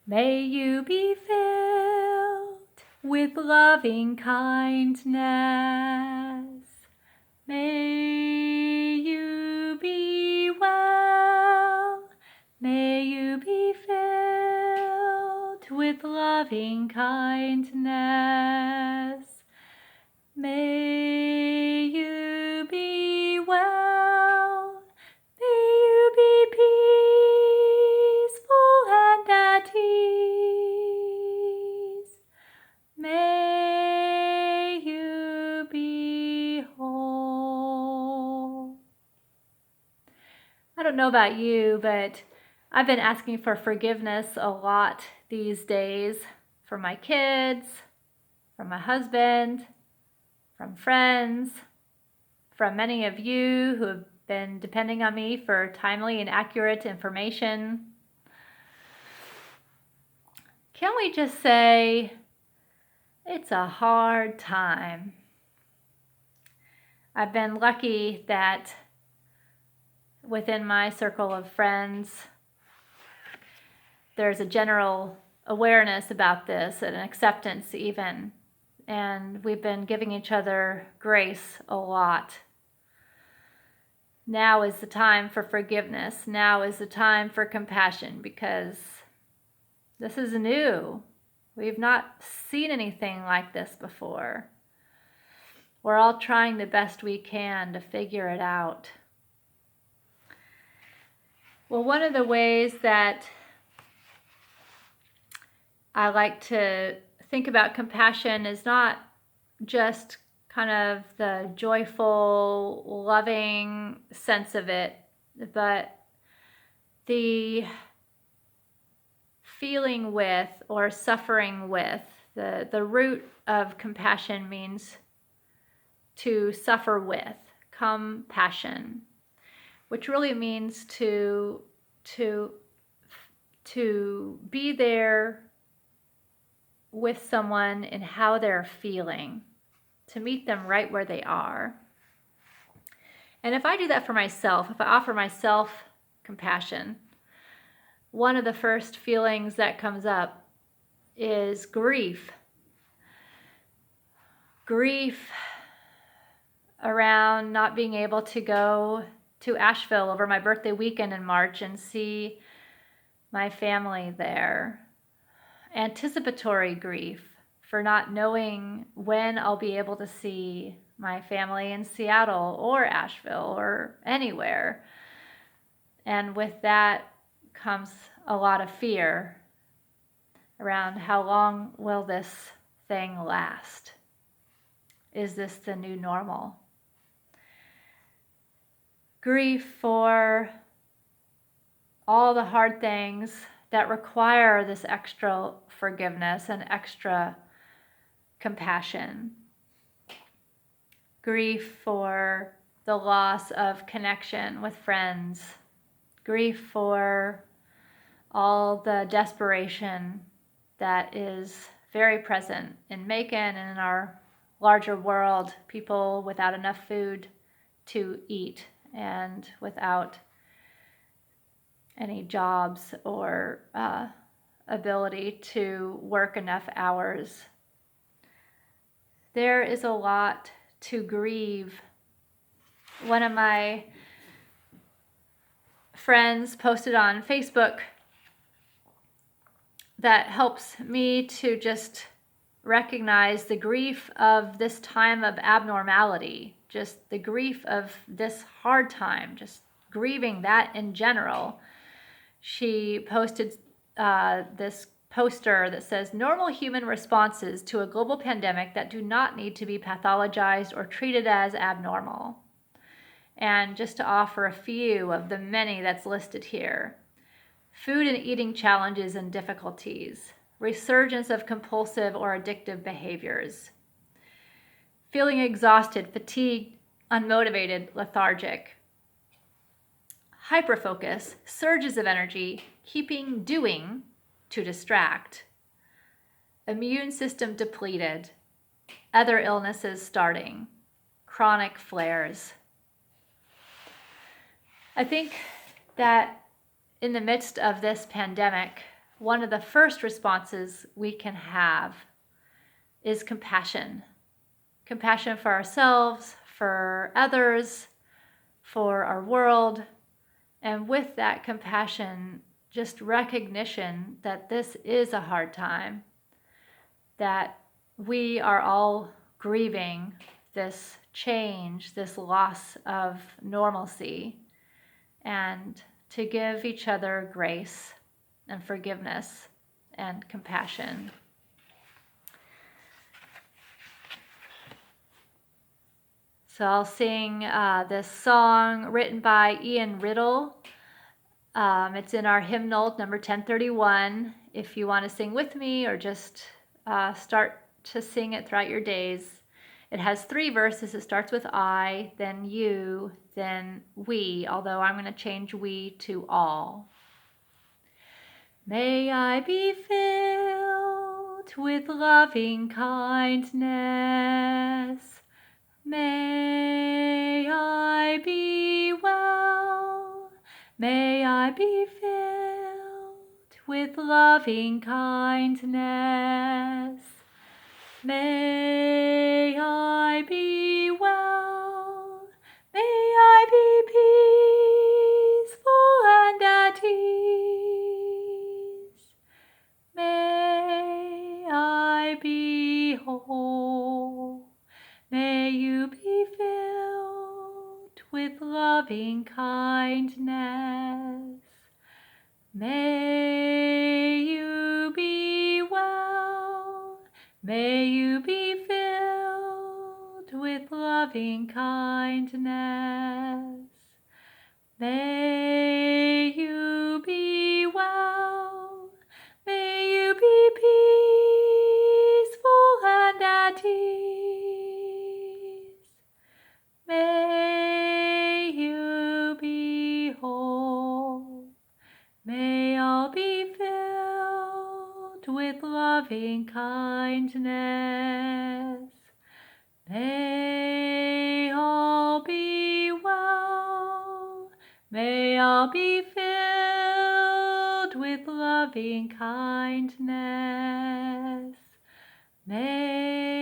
May you be filled with loving kindness. May you be well. May you be filled with loving kindness. May you be well. May you be peaceful and at ease. May you be whole. I don't know about you, but I've been asking for forgiveness a lot these days from my kids, from my husband, from friends, from many of you who have been depending on me for timely and accurate information. Can we just say it's a hard time? I've been lucky that within my circle of friends, there's a general awareness about this and an acceptance even. And we've been giving each other grace a lot. Now is the time for forgiveness. Now is the time for compassion, because this is new. We've not seen anything like this before. We're all trying the best we can to figure it out. Well, one of the ways that I like to think about compassion is not just kind of the joyful, loving sense of it, but the feeling with or suffering with. The root of compassion means to suffer with, compassion, which really means to be there with someone in how they're feeling, to meet them right where they are. And if I do that for myself, if I offer myself compassion, one of the first feelings that comes up is grief. Grief around not being able to go to Asheville over my birthday weekend in March and see my family there. Anticipatory grief for not knowing when I'll be able to see my family in Seattle or Asheville or anywhere. And with that comes a lot of fear around how long will this thing last? Is this the new normal? Grief for all the hard things that require this extra forgiveness and extra compassion. Grief for the loss of connection with friends. Grief for all the desperation that is very present in Macon and in our larger world. People without enough food to eat and without any jobs or ability to work enough hours. There is a lot to grieve. One of my friends posted on Facebook that helps me to just recognize the grief of this time of abnormality, just the grief of this hard time, just grieving that in general. She posted this poster that says, "Normal human responses to a global pandemic that do not need to be pathologized or treated as abnormal." And just to offer a few of the many that's listed here: food and eating challenges and difficulties, resurgence of compulsive or addictive behaviors, feeling exhausted, fatigued, unmotivated, lethargic, hyperfocus, surges of energy, keeping doing to distract, immune system depleted, other illnesses starting, chronic flares. I think that in the midst of this pandemic, one of the first responses we can have is compassion. Compassion for ourselves, for others, for our world. And with that compassion, just recognition that this is a hard time, that we are all grieving this change, this loss of normalcy, and to give each other grace and forgiveness and compassion. So I'll sing this song written by Ian Riddle. It's in our hymnal, number 1031. If you want to sing with me or just start to sing it throughout your days. It has 3 verses. It starts with I, then you, then we, although I'm going to change we to all. May I be filled with loving kindness. May I be well. May I be filled with loving kindness. May I be well. May I be peaceful and at ease. May I be whole. May you be filled with loving kindness. May you be well. May you be filled with loving kindness. May you be well. May you be peaceful and at ease. May you be whole. May all be filled with loving kindness. May all be well. May all be filled with loving kindness. May